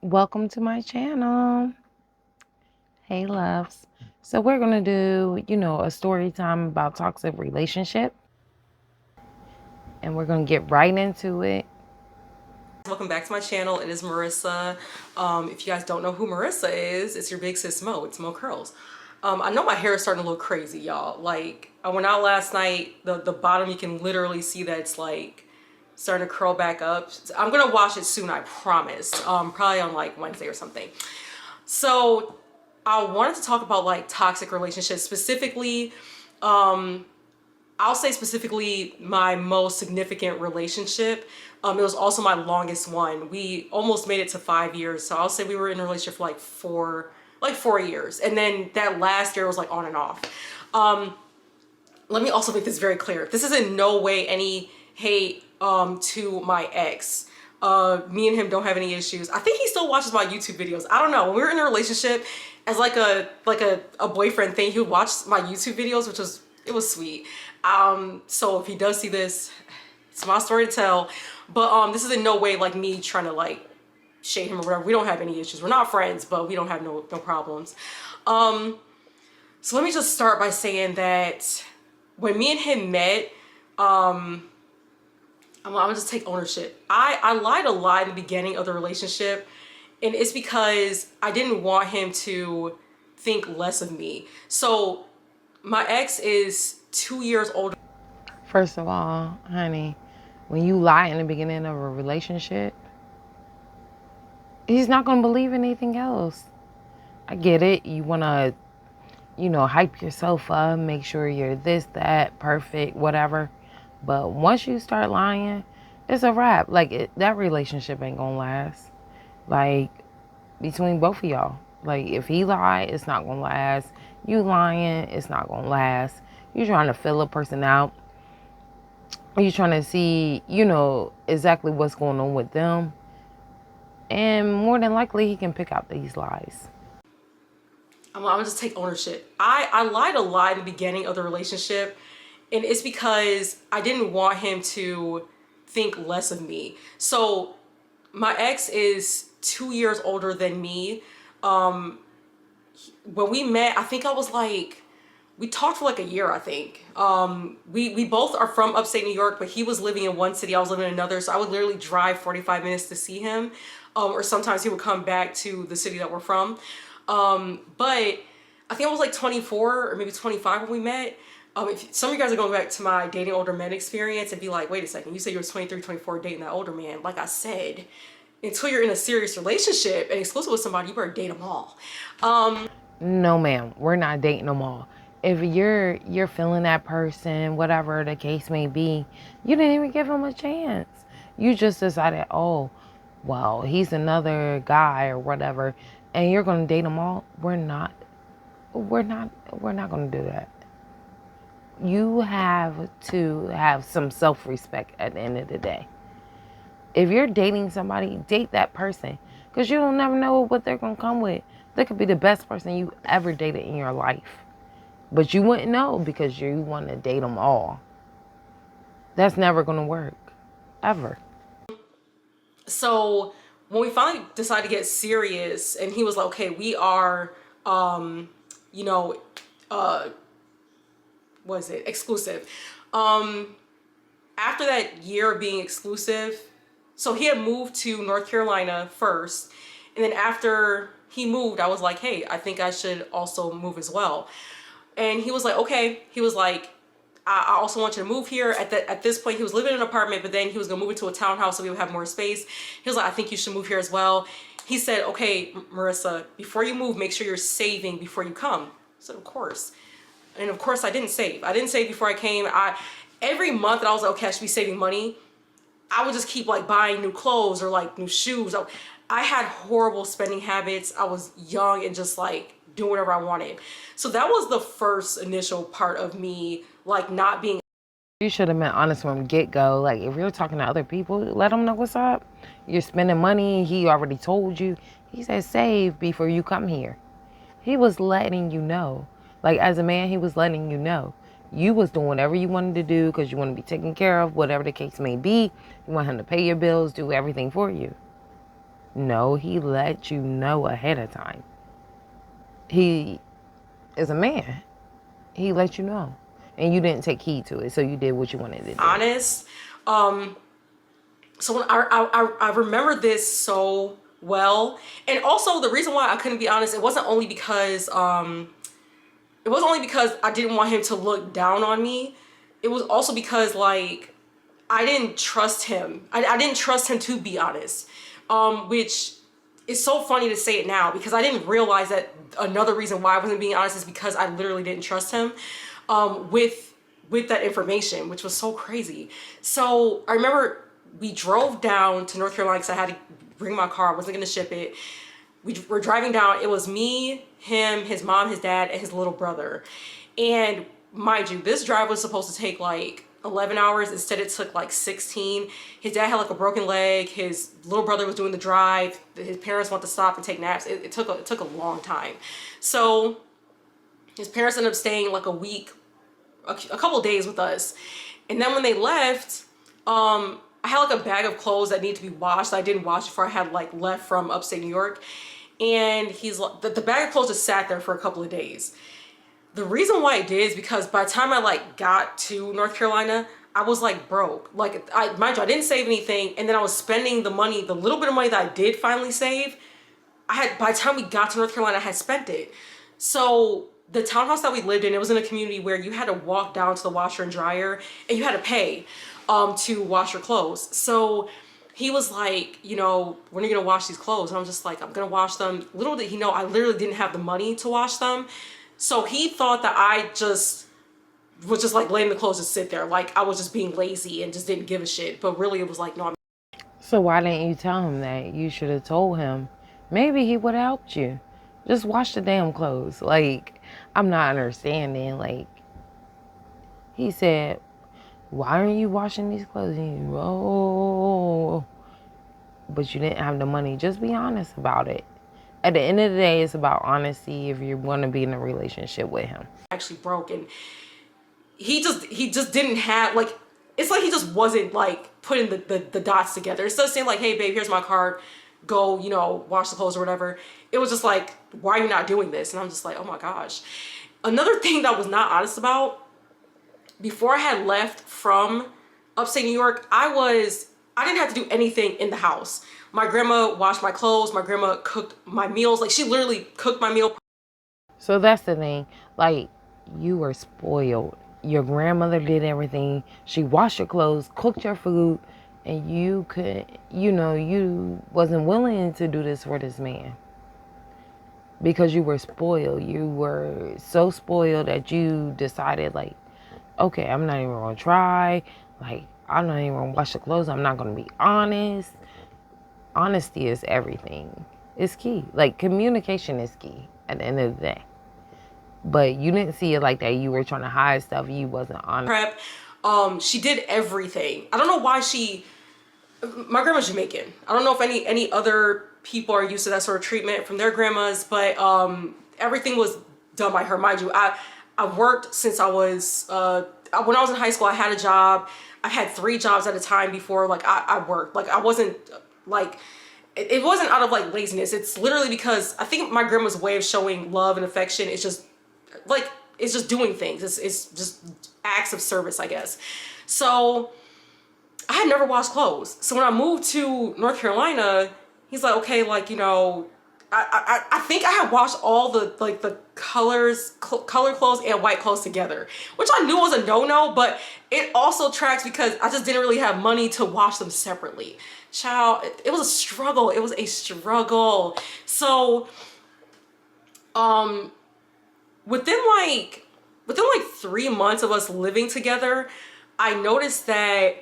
Welcome to my channel. Hey loves. So we're going to do, a story time about toxic relationship. And we're going to get right into it. Welcome back to my channel. It is Marissa. If you guys don't know who Marissa is, it's your big sis Mo. It's Mo Curls. I know my hair is starting to look crazy, y'all. Like, I went out last night. The bottom, you can literally see that it's like starting to curl back up. I'm going to wash it soon, I promise. Probably on like Wednesday or something. So I wanted to talk about like toxic relationships, specifically, I'll say specifically my most significant relationship. It was also my longest one. We almost made it to 5 years. So I'll say we were in a relationship for like 4 years. And then that last year was like on and off. Let me also make this very clear. This is in no way any hate to my ex. Me and him don't have any issues. I think he still watches my YouTube videos. I don't know. When we were in a relationship as like a boyfriend thing, he would watch my YouTube videos, it was sweet. So if he does see this, it's my story to tell. But this is in no way like me trying to like shade him or whatever. We don't have any issues. We're not friends, but we don't have no problems. So let me just start by saying that when me and him met, I'm gonna just take ownership. I lied a lot in the beginning of the relationship, and it's because I didn't want him to think less of me. So my ex is 2 years older. First of all, honey, when you lie in the beginning of a relationship, he's not going to believe anything else. I get it. You want to, hype yourself up, make sure you're this, that, perfect, whatever. But once you start lying, it's a wrap. Like, that relationship ain't going to last. Like, between both of y'all. Like, if he lied, it's not going to last. You lying, it's not going to last. You're trying to fill a person out. You're trying to see, exactly what's going on with them. And more than likely, he can pick out these lies. I'm gonna just take ownership. I lied a lot in the beginning of the relationship, and it's because I didn't want him to think less of me. So my ex is 2 years older than me. When we met, I think I was like, we talked for like a year, I think. We both are from upstate New York, but he was living in one city, I was living in another. So I would literally drive 45 minutes to see him. Or sometimes he would come back to the city that we're from. But I think I was like 24 or maybe 25 when we met. If some of you guys are going back to my dating older men experience and be like, wait a second, you said you were 23, 24 dating that older man. Like I said, until you're in a serious relationship and exclusive with somebody, you better date them all. No, ma'am, we're not dating them all. If you're feeling that person, whatever the case may be, you didn't even give him a chance. You just decided, oh, well, he's another guy or whatever, and you're gonna date them all. We're not gonna do that. You have to have some self-respect at the end of the day. If you're dating somebody, date that person, because you don't never know what they're gonna come with. They could be the best person you ever dated in your life, but you wouldn't know because you want to date them all. That's never gonna work, ever. So when we finally decided to get serious and he was like, okay, we are, you know, what is it? Exclusive. After that year of being exclusive, so he had moved to North Carolina first. And then after he moved, I was like, hey, I think I should also move as well. And he was like, okay. He was like, I also want you to move here. At this point, he was living in an apartment, but then he was gonna move into a townhouse so we would have more space. He was like, I think you should move here as well. He said, okay, Marissa, before you move, make sure you're saving before you come. I said, of course. And of course I didn't save. I didn't save before I came. Every month that I was like, okay, I should be saving money, I would just keep like buying new clothes or like new shoes. I had horrible spending habits. I was young and just like doing whatever I wanted. So that was the first initial part of me like not being. You should have been honest from get-go. Like, if you're talking to other people, let them know what's up. You're spending money. He already told you. He said save before you come here. He was letting you know. Like, as a man, he was letting you know. You was doing whatever you wanted to do because you want to be taken care of, whatever the case may be. You want him to pay your bills, do everything for you. No, he let you know ahead of time. He is a man. He let you know. And you didn't take heed to it, so you did what you wanted to do. Honest. So when I remember this so well. And also the reason why I couldn't be honest, it wasn't only because I didn't want him to look down on me. It was also because like I didn't trust him. I didn't trust him to be honest. Which is so funny to say it now because I didn't realize that another reason why I wasn't being honest is because I literally didn't trust him with that information, which was so crazy. So I remember we drove down to North Carolina because I had to bring my car. I wasn't going to ship it. We were driving down. It was me, him, his mom, his dad, and his little brother. And mind you, this drive was supposed to take like 11 hours. Instead, it took like 16. His dad had like a broken leg. His little brother was doing the drive. His parents wanted to stop and take naps. It took a long time. So his parents ended up staying like a week, a couple of days with us. And then when they left, I had like a bag of clothes that needed to be washed that I didn't wash before I had like left from upstate New York. And he's like, the bag of clothes just sat there for a couple of days. The reason why I did is because by the time I like got to North Carolina, I was like broke. Like mind you, I didn't save anything. And then I was spending the money, the little bit of money that I did finally save. By the time we got to North Carolina, I had spent it. So the townhouse that we lived in, it was in a community where you had to walk down to the washer and dryer and you had to pay to wash your clothes. So he was like, you know, when are you gonna wash these clothes? And I'm just like, I'm gonna wash them. Little did he know, I literally didn't have the money to wash them. So he thought that I just was just like letting the clothes just sit there. Like I was just being lazy and just didn't give a shit. But really it was like, no. So why didn't you tell him that? You should have told him. Maybe he would have helped you. Just wash the damn clothes. Like, I'm not understanding. Like, he said, why aren't you washing these clothes? And you, oh, but you didn't have the money. Just be honest about it. At the end of the day, it's about honesty if you want to be in a relationship with him. Actually broke, and he just didn't have like, it's like he just wasn't like putting the dots together. Instead of saying like, hey babe, here's my card, go, you know, wash the clothes or whatever. It was just like, why are you not doing this? And I'm just like, oh my gosh. Another thing that I was not honest about, before I had left from upstate New York, I didn't have to do anything in the house. My grandma washed my clothes. My grandma cooked my meals. Like she literally cooked my meal. So that's the thing. Like, you were spoiled. Your grandmother did everything. She washed your clothes, cooked your food, and you could, you know, you wasn't willing to do this for this man. Because you were spoiled. You were so spoiled that you decided like, okay, I'm not even gonna try. Like, I'm not even gonna wash the clothes. I'm not gonna be honest. Honesty is everything. It's key. Like, communication is key at the end of the day. But you didn't see it like that. You were trying to hide stuff. You wasn't honest. Prep. She did everything. I don't know why my grandma's Jamaican. I don't know if any other people are used to that sort of treatment from their grandmas, but everything was done by her. Mind you, I worked since I was, when I was in high school, I had a job. I had 3 jobs at a time before, like, I worked. Like, I wasn't, like, it wasn't out of, like, laziness. It's literally because I think my grandma's way of showing love and affection is just, like, it's just doing things. It's just acts of service, I guess. So I had never washed clothes. So when I moved to North Carolina, he's like, okay, like, you know, I think I had washed all the, like, the color clothes and white clothes together, which I knew was a no-no, but it also tracks because I just didn't really have money to wash them separately. Child, it was a struggle. It was a struggle. So, within like 3 months of us living together, I noticed that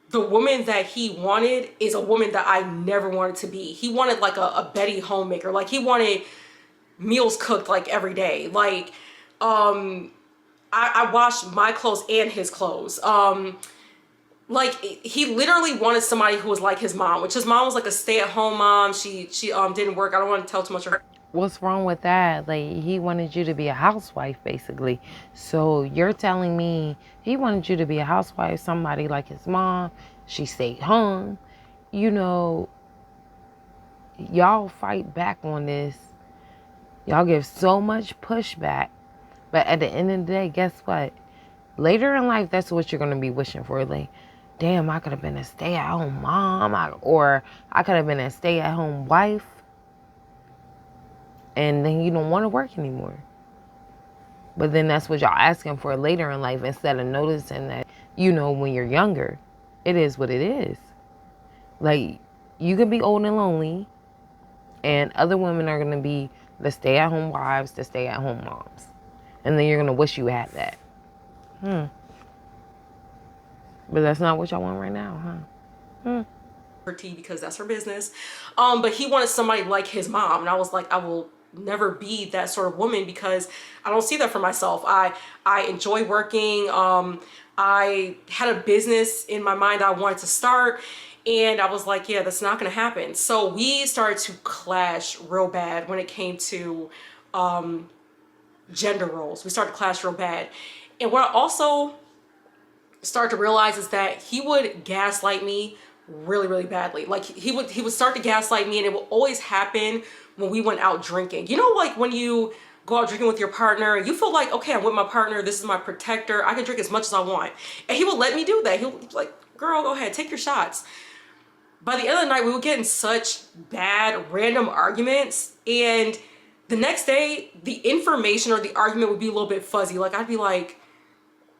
the woman that he wanted is a woman that I never wanted to be. He wanted like a Betty homemaker. Like he wanted meals cooked like every day. Like, I washed my clothes and his clothes. Like he literally wanted somebody who was like his mom, which his mom was like a stay-at-home mom. She didn't work. I don't want to tell too much of her. What's wrong with that? Like, he wanted you to be a housewife, basically. So you're telling me he wanted you to be a housewife, somebody like his mom. She stayed home. You know, y'all fight back on this. Y'all give so much pushback. But at the end of the day, guess what? Later in life, that's what you're going to be wishing for. Like, damn, I could have been a stay-at-home mom. Or I could have been a stay-at-home wife. And then you don't want to work anymore. But then that's what y'all asking for later in life instead of noticing that, when you're younger, it is what it is. Like, you could be old and lonely, and other women are going to be the stay-at-home wives, the stay-at-home moms. And then you're going to wish you had that. But that's not what y'all want right now, huh? Her tea because that's her business. But he wanted somebody like his mom. And I was like, I will never be that sort of woman because I don't see that for myself. I enjoy working. I had a business in my mind I wanted to start. And I was like, yeah, that's not going to happen. So we started to clash real bad when it came to gender roles. We started to clash real bad. And what I also started to realize is that he would gaslight me really, really badly. Like he would start to gaslight me, and it will always happen when we went out drinking. You know, like when you go out drinking with your partner, you feel like, okay, I'm with my partner, this is my protector, I can drink as much as I want. And he would let me do that. He'll be like, girl, go ahead, take your shots. By the end of the night, we would get in such bad, random arguments, and the next day, the information or the argument would be a little bit fuzzy. Like I'd be like,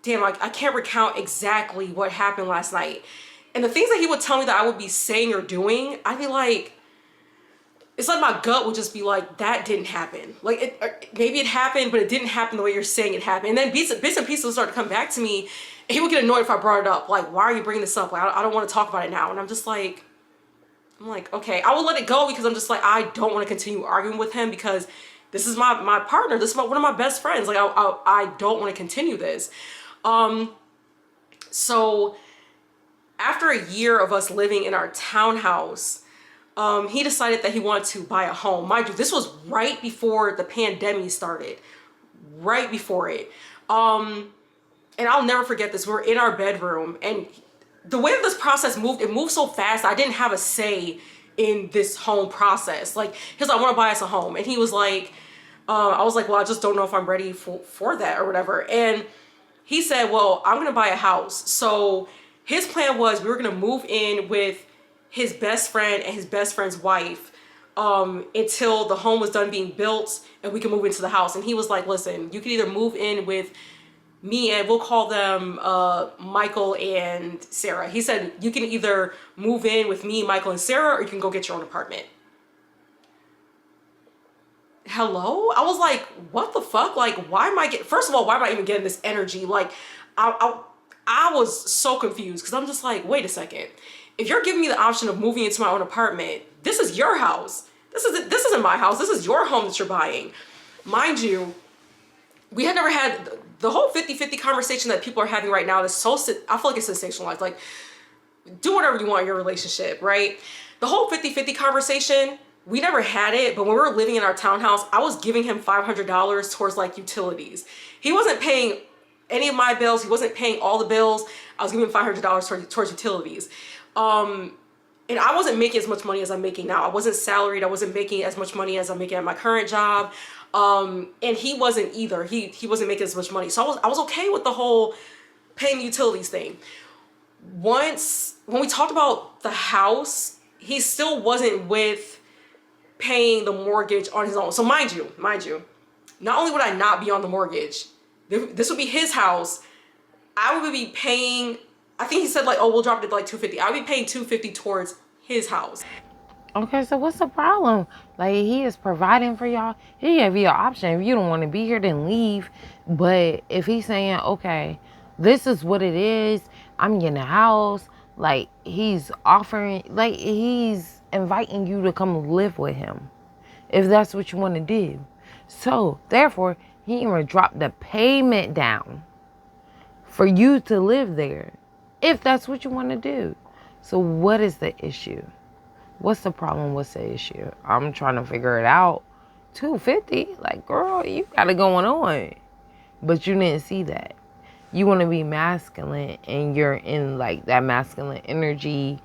damn, like I can't recount exactly what happened last night. And the things that he would tell me that I would be saying or doing, I'd be like, it's like my gut would just be like, that didn't happen. Like maybe it happened, but it didn't happen the way you're saying it happened. And then bits and pieces would start to come back to me, and he would get annoyed if I brought it up. Like, why are you bringing this up? Like, I don't want to talk about it now. And I'm like, okay, I will let it go because I'm just like, I don't want to continue arguing with him because this is my partner. This is one of my best friends. Like, I don't want to continue this. So after a year of us living in our townhouse, he decided that he wanted to buy a home. Mind you, this was right before the pandemic started, right before it. And I'll never forget this. We were in our bedroom, and the way this process moved, it moved so fast. I didn't have a say in this home process. Like, he's like, I want to buy us a home. And he was like, I was like, well, I just don't know if I'm ready for that or whatever. And he said, well, I'm going to buy a house. So his plan was we were going to move in with his best friend and his best friend's wife until the home was done being built and we can move into the house. And he was like, listen, you can either move in with me, and we'll call them Michael and Sarah. He said, you can either move in with me, Michael, and Sarah, or you can go get your own apartment. Hello? I was like, what the fuck? Like, first of all, why am I even getting this energy? Like, I was so confused because I'm just like, wait a second. If you're giving me the option of moving into my own apartment, this is your house. This isn't my house. This is your home that you're buying. Mind you, we had never had the whole 50-50 conversation that people are having right now. Is so, I feel like it's sensationalized. Like, do whatever you want in your relationship, right? The whole 50-50 conversation, we never had it, but when we were living in our townhouse, I was giving him $500 towards like utilities. He wasn't paying any of my bills. He wasn't paying all the bills. I was giving him $500 towards utilities. And I wasn't making as much money as I'm making now. I wasn't salaried. I wasn't making as much money as I'm making at my current job. And he wasn't either. He wasn't making as much money. So I was okay with the whole paying the utilities thing. Once, when we talked about the house, he still wasn't with paying the mortgage on his own. So mind you, not only would I not be on the mortgage, this would be his house. I would be paying, I think he said like, oh, we'll drop it to like $250. I would be paying $250 towards his house. Okay, so what's the problem? Like, he is providing for y'all. He gave you an option. If you don't want to be here, then leave. But if he's saying, okay, this is what it is, I'm getting a house, like, he's offering, like, he's inviting you to come live with him, if that's what you want to do. So, therefore, he ain't gonna drop the payment down for you to live there, if that's what you want to do. So, what is the issue? What's the problem? What's the issue? I'm trying to figure it out. $250, like, girl, you got it going on. But you didn't see that. You want to be masculine, and you're in like that masculine energy.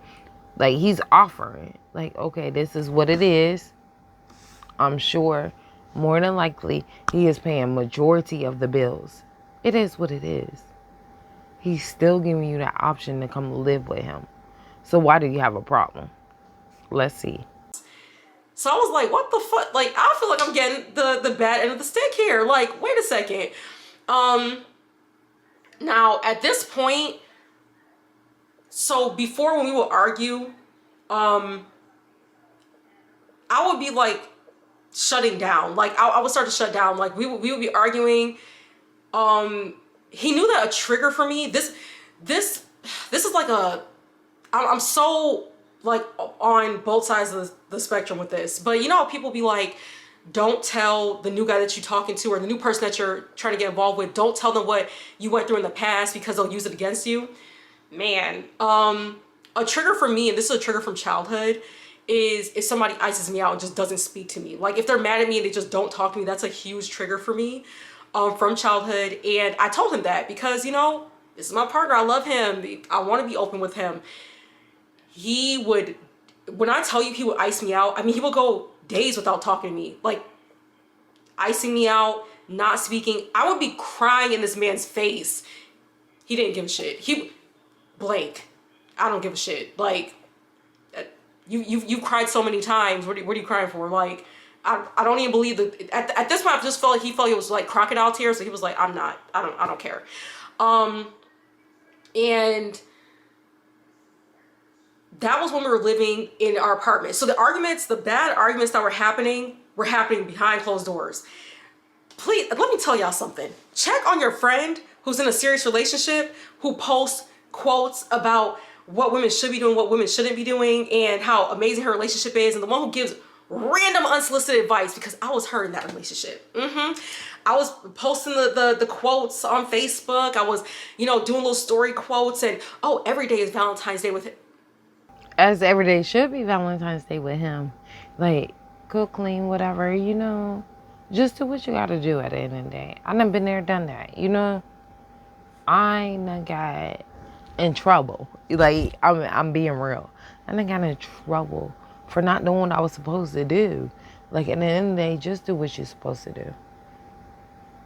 Like, he's offering. Like, okay, this is what it is. I'm sure more than likely he is paying majority of the bills. It is what it is. He's still giving you that option to come live with him. So why do you have a problem? Let's see. So I was like, what the fuck? Like, I feel like I'm getting the bad end of the stick here. Like, wait a second. Now at this point, so before when we would argue, I would be like shutting down. Like I would start to shut down. Like we would be arguing. He knew that a trigger for me. This is like I'm so like on both sides of the spectrum with this. But you know how people be like, don't tell the new guy that you're talking to or the new person that you're trying to get involved with, don't tell them what you went through in the past because they'll use it against you. Man, a trigger for me, and this is a trigger from childhood, is if somebody ices me out and just doesn't speak to me. Like if they're mad at me and they just don't talk to me, that's a huge trigger for me from childhood. And I told him that because, you know, this is my partner. I love him. I want to be open with him. He would, when I tell you he would ice me out, I mean, he would go days without talking to me, like icing me out, not speaking. I would be crying in this man's face. He didn't give a shit. He blank. I don't give a shit. Like, you cried so many times. What are you crying for? Like, I don't even believe that. At this point, I just felt like he felt it was like crocodile tears. So he was like, I don't care. And that was when we were living in our apartment. So the bad arguments that were happening behind closed doors. Please, let me tell y'all something. Check on your friend who's in a serious relationship, who posts quotes about what women should be doing, what women shouldn't be doing, and how amazing her relationship is, and the one who gives random unsolicited advice, because I was her in that relationship. I was posting the quotes on Facebook. I was, you know, doing little story quotes, and oh, every day is Valentine's Day with it. As every day should be Valentine's Day with him. Like, cook, clean, whatever, you know. Just do what you gotta do at the end of the day. I done been there, done that, you know. I done got in trouble. Like, I'm being real. I done got in trouble for not doing what I was supposed to do. Like, at the end of the day, just do what you're supposed to do.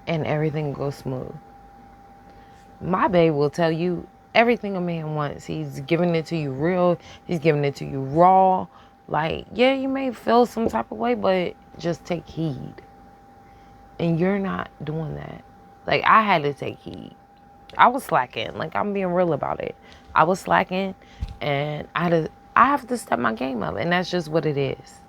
And everything goes smooth. My babe will tell you everything a man wants. He's giving it to you real. He's giving it to you raw. Like, yeah, you may feel some type of way, but just take heed. And you're not doing that. Like, I had to take heed. I was slacking. Like, I'm being real about it. I was slacking, and I have to step my game up, and that's just what it is.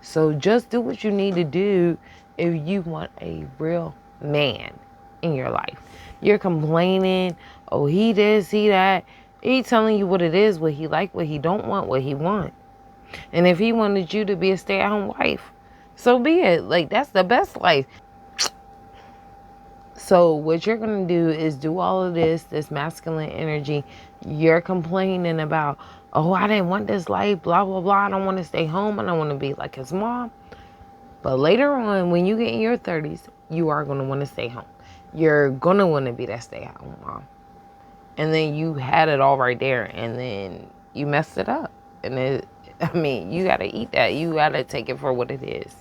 So just do what you need to do if you want a real man in your life. You're complaining, oh, he this, he that. He telling you what it is, what he like, what he don't want, what he want. And if he wanted you to be a stay-at-home wife, so be it. Like, that's the best life. So what you're going to do is do all of this masculine energy. You're complaining about, oh, I didn't want this life, blah, blah, blah. I don't want to stay home. I don't want to be like his mom. But later on, when you get in your 30s, you are going to want to stay home. You're going to want to be that stay-at-home mom. And then you had it all right there, and then you messed it up. And you got to eat that. You got to take it for what it is.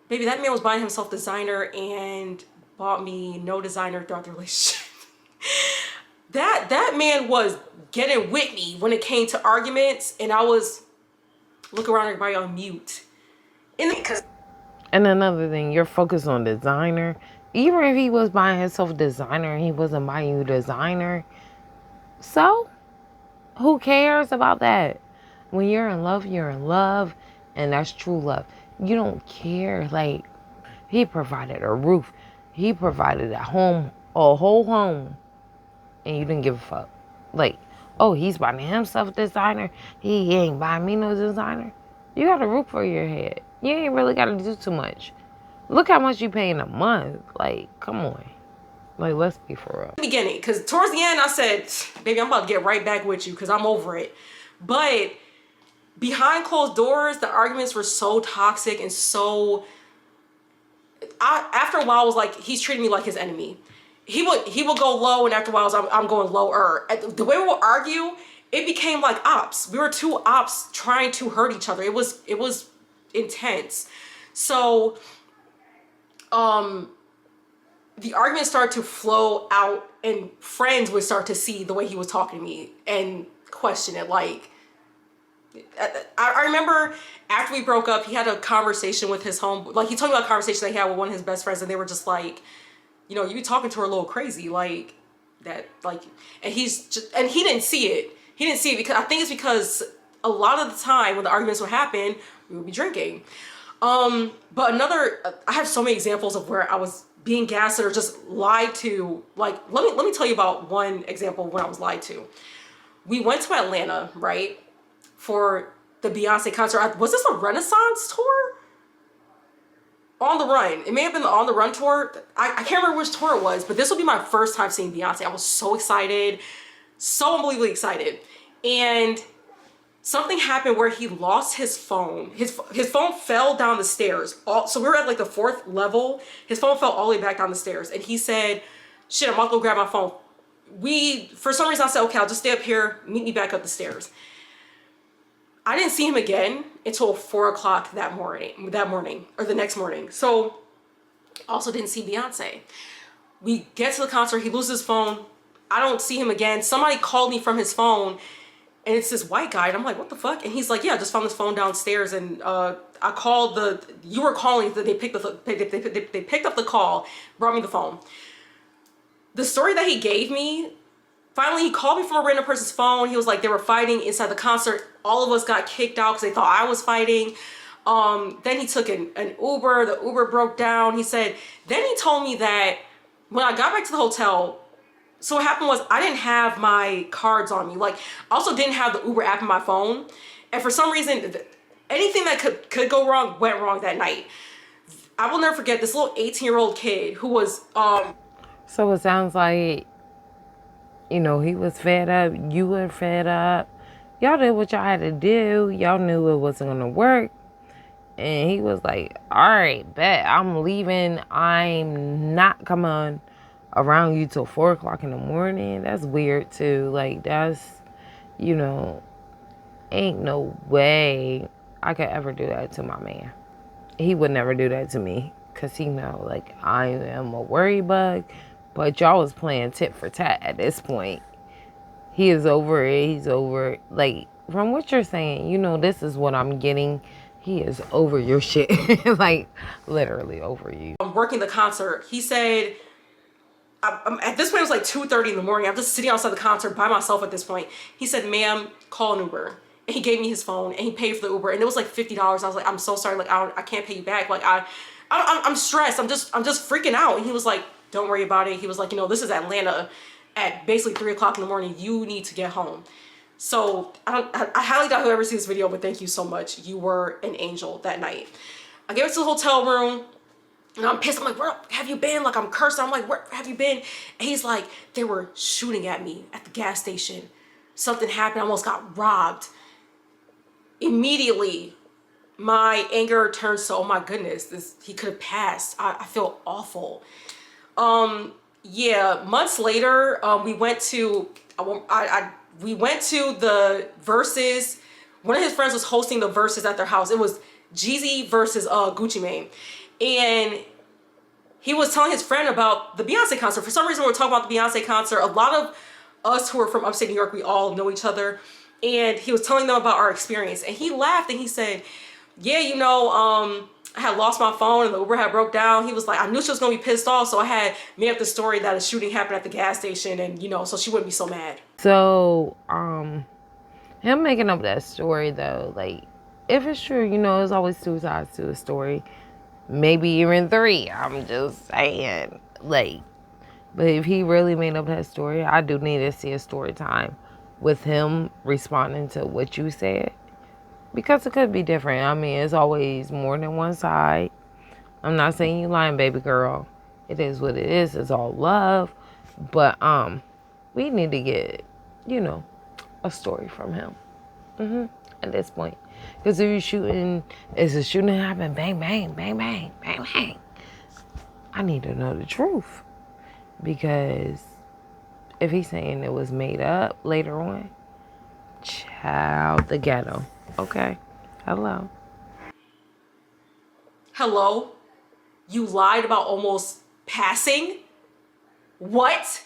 Baby, that man was buying himself designer and bought me no designer throughout the relationship. That man was getting with me when it came to arguments, and I was looking around everybody on mute. And another thing, you're focused on designer. Even if he was buying himself designer and he wasn't buying you designer, so who cares about that? When you're in love, and that's true love. You don't care. Like, he provided a roof. He provided a home, a whole home, and you didn't give a fuck. Like, oh, he's buying himself designer. He ain't buying me no designer. You got a roof over your head. You ain't really got to do too much. Look how much you pay in a month. Like, come on. Like, let's be for real. Beginning, because towards the end, I said, baby, I'm about to get right back with you because I'm over it. But behind closed doors, the arguments were so toxic and so... after a while, I was like, he's treating me like his enemy. He would go low, and after a while, I'm going lower. The way we would argue, it became like ops. We were two ops trying to hurt each other. It was intense. So the argument started to flow out, and friends would start to see the way he was talking to me and question it. Like, I remember after we broke up, he had a conversation with his like, he told me about a conversation that he had with one of his best friends, and they were just like, you know, you be talking to her a little crazy, like that, like, and he's just, and he didn't see it. He didn't see it because I think it's because a lot of the time when the arguments would happen, we would be drinking. But I have so many examples of where I was being gaslit or just lied to. Like, let me tell you about one example when I was lied to. We went to Atlanta, right, for the Beyonce concert. Was this a Renaissance tour? On the Run. It may have been the On the Run tour. I can't remember which tour it was, but this will be my first time seeing Beyonce. I was so excited, so unbelievably excited. And something happened where he lost his phone. His phone fell down the stairs. So we were at like the 4th level. His phone fell all the way back down the stairs. And he said, shit, I'm about to go grab my phone. For some reason I said, okay, I'll just stay up here, meet me back up the stairs. I didn't see him again until 4 o'clock that morning, or the next morning. So also didn't see Beyonce. We get to the concert, he loses his phone. I don't see him again. Somebody called me from his phone, and it's this white guy, and I'm like, what the fuck? And he's like, yeah, I just found this phone downstairs, and I called you were calling, they picked up the call, brought me the phone. The story that he gave me, finally he called me from a random person's phone. He was like, they were fighting inside the concert. All of us got kicked out because they thought I was fighting. Then he took an Uber. The Uber broke down. He said, then he told me that when I got back to the hotel, so what happened was I didn't have my cards on me. Like, I also didn't have the Uber app in my phone. And for some reason, anything that could go wrong went wrong that night. I will never forget this little 18-year-old kid who was... So it sounds like, you know, he was fed up. You were fed up. Y'all did what y'all had to do. Y'all knew it wasn't going to work. And he was like, all right, bet, I'm leaving. I'm not coming around you till 4 o'clock in the morning. That's weird too. Like, that's, you know, ain't no way I could ever do that to my man. He would never do that to me, because he know, like, I am a worry bug. But y'all was playing tit for tat at this point. He is over it. He's over, like, from what you're saying, you know, this is what I'm getting. He is over your shit. Like, literally over you. I'm working the concert. He said, at this point, it was like 2:30 in the morning. I'm just sitting outside the concert by myself at this point. He said, ma'am, call an Uber. And he gave me his phone, and he paid for the Uber. And it was like $50. I was like, I'm so sorry. Like, I can't pay you back. Like, I'm stressed. I'm just freaking out. And he was like, don't worry about it. He was like, you know, this is Atlanta at basically 3 o'clock in the morning. You need to get home. So I highly doubt he'll ever see this video, but thank you so much. You were an angel that night. I get to the hotel room, and I'm pissed. I'm like, where have you been? Like, I'm cursing. I'm like, where have you been? And he's like, they were shooting at me at the gas station. Something happened. I almost got robbed. Immediately, my anger turns to, oh my goodness, he could have passed. I feel awful. Yeah, months later, we went to the Versus. One of his friends was hosting the Versus at their house. It was Jeezy versus Gucci Mane. And he was telling his friend about the Beyonce concert. For some reason, we were talking about the Beyonce concert. A lot of us who are from upstate New York, we all know each other. And he was telling them about our experience. And he laughed and he said, yeah, you know, I had lost my phone and the Uber had broke down. He was like, I knew she was going to be pissed off. So I had made up the story that a shooting happened at the gas station. And, you know, so she wouldn't be so mad. So, him making up that story, though, like, if it's true, you know, there's always two sides to a story. Maybe even three. I'm just saying. Like, but if he really made up that story, I do need to see a story time with him responding to what you said. Because it could be different. I mean, it's always more than one side. I'm not saying you lying, baby girl. It is what it is. It's all love. But, we need to get, you know, a story from him. At this point. Because if you're shooting, is a shooting happen? Bang, bang, bang, bang, bang, bang. I need to know the truth. Because if he's saying it was made up later on, Child, the ghetto. Okay. Hello. Hello? You lied about almost passing? What?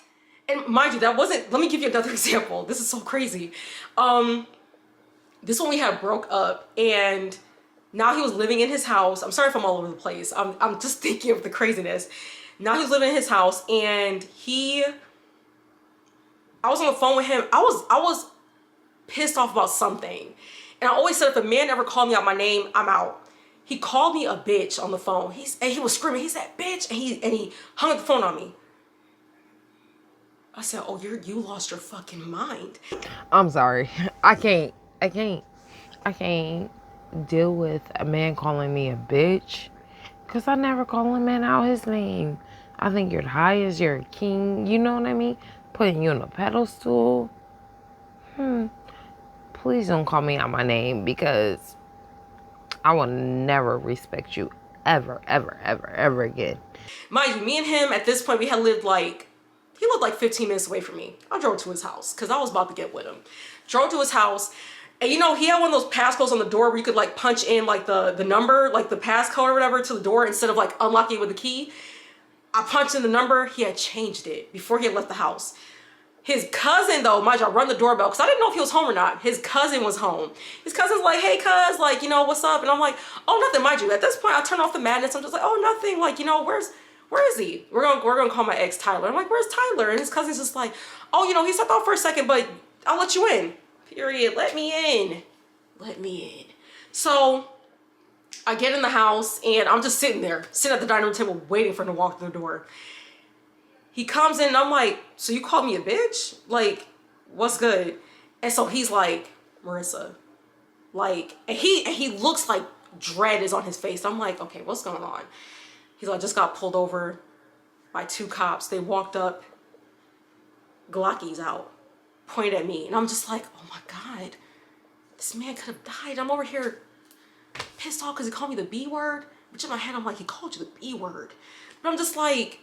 And mind you, that wasn't, let me give you another example. This is so crazy. This one we had broke up, and now he was living in his house. I'm sorry if I'm all over the place. I'm just thinking of the craziness. Now he was living in his house, and I was on the phone with him. I was pissed off about something. And I always said, if a man ever called me out my name, I'm out. He called me a bitch on the phone. And he was screaming. He said, bitch. And he hung up the phone on me. I said, oh, you lost your fucking mind. I'm sorry. I can't deal with a man calling me a bitch. Because I never call a man out his name. I think you're the highest. You're a king. You know what I mean? Putting you on a pedestal. Please don't call me out my name, because I will never respect you ever, ever, ever, ever again. Mind you, me and him at this point, he lived like 15 minutes away from me. I drove to his house because I was about to get with him. Drove to his house, and you know, he had one of those passcodes on the door where you could like punch in like the number, like the passcode or whatever to the door instead of like unlocking it with a key. I punched in the number. He had changed it before he had left the house. His cousin, though, mind you, I run the doorbell because I didn't know if he was home or not. His cousin was home. His cousin's like, hey, cuz, like, you know, what's up? And I'm like, oh, nothing, mind you. At this point, I turn off the madness. I'm just like, oh, nothing. Like, you know, where is he? We're gonna call my ex Tyler. I'm like, where's Tyler? And his cousin's just like, oh, you know, he stepped out for a second, but I'll let you in. Period. Let me in. Let me in. So I get in the house, and I'm just sitting at the dining room table waiting for him to walk through the door. He comes in, and I'm like, so you called me a bitch? Like, what's good? And so he's like, Marissa, like, and he looks like dread is on his face. I'm like, okay, what's going on? He's like, I just got pulled over by 2 cops. They walked up, Glockies out, pointed at me. And I'm just like, oh my God, this man could have died. I'm over here pissed off because he called me the B word. Which in my head, I'm like, he called you the B word. But I'm just like,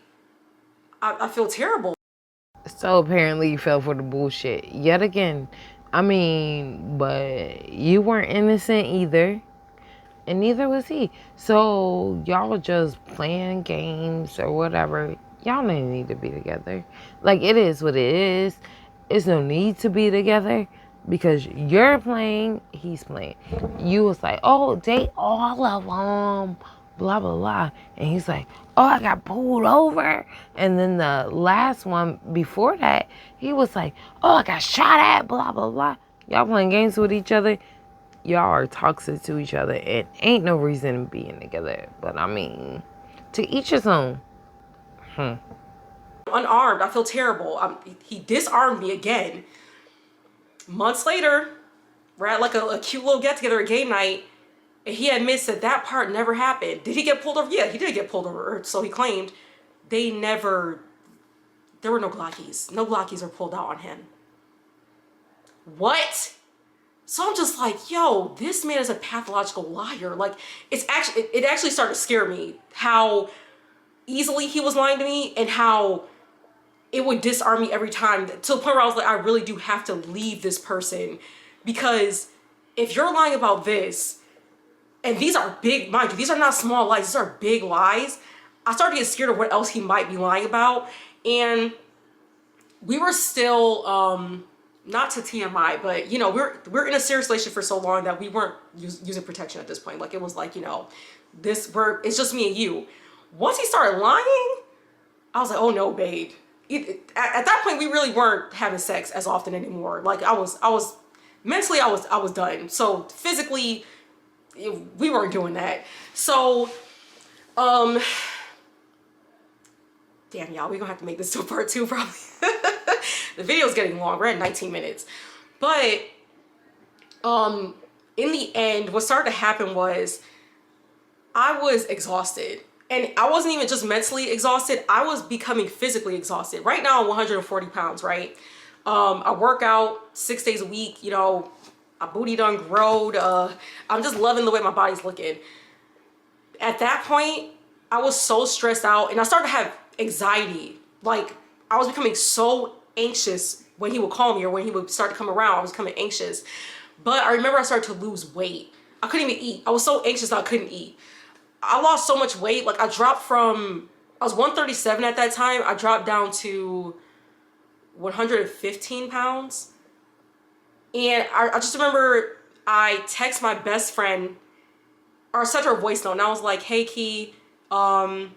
I feel terrible. So apparently you fell for the bullshit yet again. I mean, but you weren't innocent either, and neither was he. So y'all were just playing games or whatever. Y'all didn't need to be together. Like, it is what it is. It's no need to be together, because you're playing, he's playing. You was like, oh, date all of them, blah, blah, blah. And he's like, oh, I got pulled over. And then the last one before that, he was like, oh, I got shot at, blah, blah, blah. Y'all playing games with each other. Y'all are toxic to each other, and ain't no reason in being together. But I mean, to each his own. Unarmed, I feel terrible. He disarmed me again. Months later, we're at like a cute little get together at game night, and he admits that part never happened. Did he get pulled over? Yeah, he did get pulled over, so he claimed. There were no Glockies. No Glockies were pulled out on him. What? So I'm just like, yo, this man is a pathological liar. Like, it actually started to scare me how easily he was lying to me, and how it would disarm me every time, to the point where I was like, I really do have to leave this person, because if you're lying about this, and these are big, mind you, these are not small lies, these are big lies, I started to get scared of what else he might be lying about. And we were still, not to TMI, but you know, we're in a serious relationship for so long that we weren't using protection at this point. Like, it was like, you know, it's just me and you. Once he started lying, I was like, oh no, babe. At that point, we really weren't having sex as often anymore. Like, I was mentally, I was done. So physically, we weren't doing that. So, damn, y'all, we're gonna have to make this to a part 2 probably. The video's getting long. We're at 19 minutes. But in the end, what started to happen was I was exhausted. And I wasn't even just mentally exhausted. I was becoming physically exhausted. Right now, I'm 140 pounds, right? I work out 6 days a week. You know, my booty done growed. I'm just loving the way my body's looking. At that point, I was so stressed out, and I started to have anxiety. Like, I was becoming so anxious when he would call me or when he would start to come around, I was becoming anxious. But I remember I started to lose weight. I couldn't even eat. I was so anxious that I couldn't eat. I lost so much weight. Like I dropped from, I was 137 at that time. I dropped down to 115 pounds. And I just remember I text my best friend, or I sent her a voice note, and I was like, hey Key, do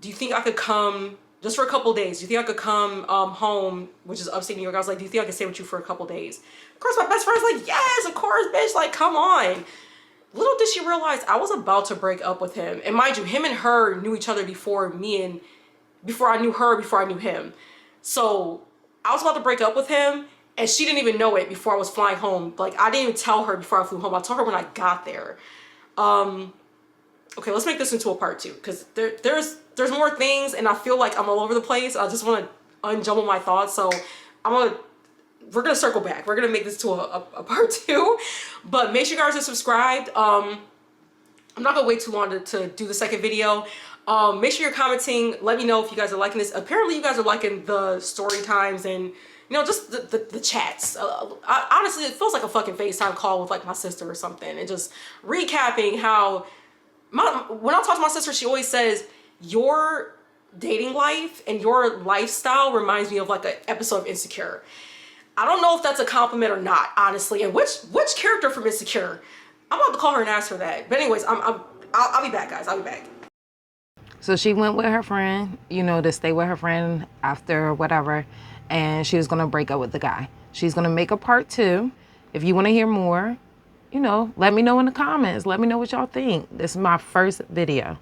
you think I could come just for a couple days? Do you think I could come home, which is upstate New York? I was like, do you think I could stay with you for a couple days? Of course, my best friend's like, yes, of course, bitch, like, come on. Little did she realize I was about to break up with him. And mind you, him and her knew each other before I knew her, before I knew him. So I was about to break up with him, and she didn't even know it before I was flying home. Like, I didn't even tell her before I flew home. I told her when I got there. Okay, let's make this into a part 2, because there's more things, and I feel like I'm all over the place. I just want to unjumble my thoughts, so we're gonna circle back. We're gonna make this to a part 2, but make sure you guys are subscribed. I'm not gonna wait too long to do the second video. Make sure you're commenting. Let me know if you guys are liking this. Apparently, you guys are liking the story times and, you know, just the chats. Honestly, it feels like a fucking FaceTime call with like my sister or something, and just recapping how when I talk to my sister, she always says your dating life and your lifestyle reminds me of like an episode of Insecure. I don't know if that's a compliment or not, honestly. And which character from Insecure? I'm about to call her and ask her that. But anyways, I'll be back, guys. I'll be back. So she went with her friend, you know, to stay with her friend after whatever, and she was going to break up with the guy. She's going to make a part 2. If you want to hear more, you know, let me know in the comments. Let me know what y'all think. This is my first video.